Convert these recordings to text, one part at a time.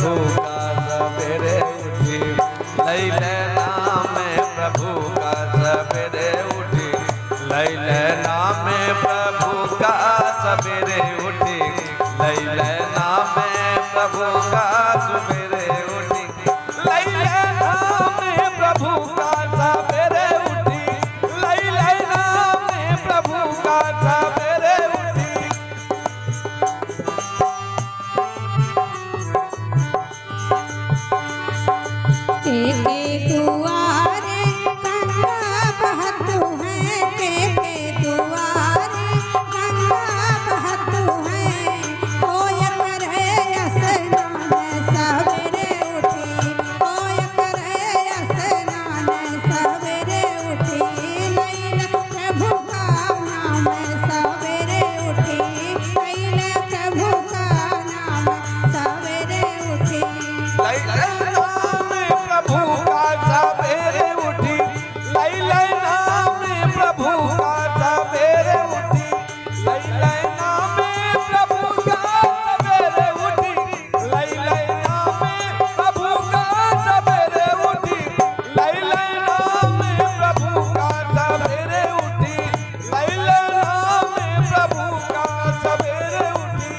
प्रभु का सवेरे उठी, लैले नाम प्रभु का सवेरे उठी, लैले नाम प्रभु का सवेरे उठी, लैले नाम प्रभु का सवेरे उठी, लैले नाम प्रभु का सवेरे उठी, लैले नाम प्रभु का सवेरे उठी। के दुआरे गंगा बहतु है, के दुआरे गंगा बहतु है, कोय करे स्नान सवेरे उठी, कोय करे स्नान सवेरे उठी, लैले प्रभु का नाम सवेरे उठी, लैले प्रभु का नाम सवेरे उठी। लैले नाम प्रभु का सवेरे उठी, लैले नाम प्रभु का सवेरे उठी, लैले नाम प्रभु का सवेरे उठी, लैले नाम प्रभु का सवेरे उठी, लैले नाम प्रभु का सवेरे उठी, लैले नाम प्रभु का सवेरे उठी।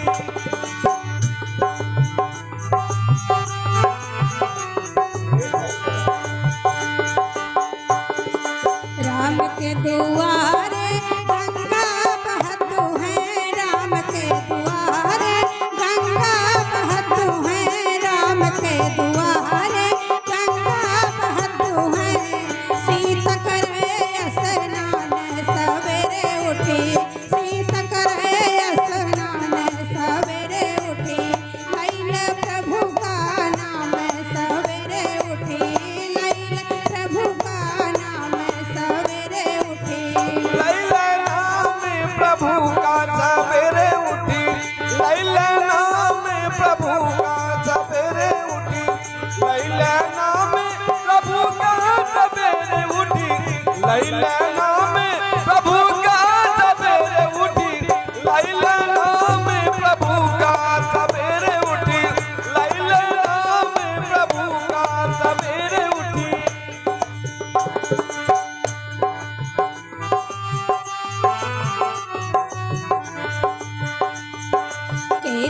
राम के दुआरे गंगा बहतु है, राम के दुआरे गंगा बहतु है, राम के दुआरे गंगा बहतु है, सीता करे स्नान सवेरे उठी, सीता करे स्नान सवेरे उठी, लैले प्रभु का नाम सवेरे उठी, लैले प्रभु का नाम सवेरे उठी। लैले नाम प्रभु का सवेरे उठी, लैले नाम प्रभु का सवेरे उठी, लैले नाम प्रभु का सवेरे उठी, लैले नाम प्रभु का सवेरे उठी, लैले नाम प्रभु का सवेरे उठी, लैले नाम प्रभु का सवेरे उठी।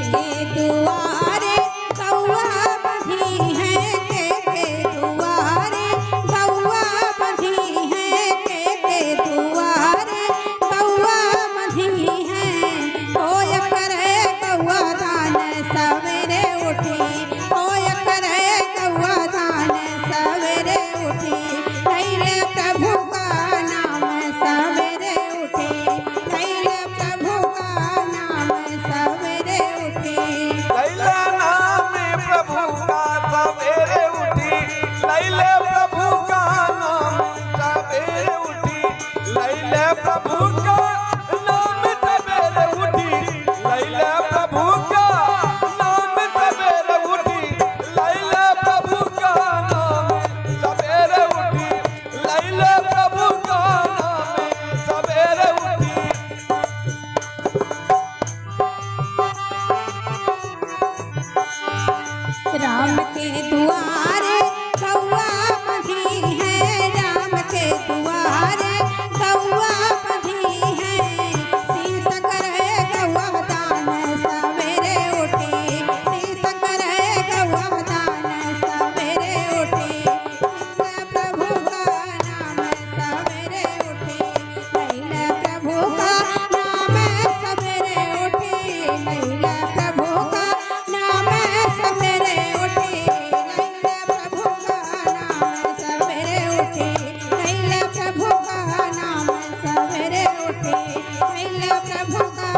के दुआरे गौआ बंधी है, के दुआरे गौआ बंधी है, के दुआरे गौआ बंधी है, कोय करे गौआ दान सवेरे उठी, कोय करे गौआ दान सवेरे उठी, लैले प्रभु का नाम सवेरे उठी, लैले प्रभु का नाम सवेरे उठी। लैले नाम प्रभु का सवेरे उठी, लैले प्रभु का नाम सवेरे उठी, लैले प्रभु का नाम सवेरे उठी, लैले प्रभु का नाम सवेरे उठी, लैले प्रभु का नाम सवेरे उठी, लैले प्रभु का नाम सवेरे उठी। राम के दुआरे गौआ बंधी है, राम के दुआरे गौआ बंधी है, सीता करे गौआ दान सवेरे उठी, सीता करे गौआ दान सवेरे उठी, लैले प्रभु का नाम सवेरे उठी, लैले प्रभु का नाम सवेरे उठी, लैले प्रभु का नाम सवेरे उठी, लैले प्रभु का नाम सवेरे उठी, लैले प्रभु का नाम सवेरे उठी, लैले प्रभु का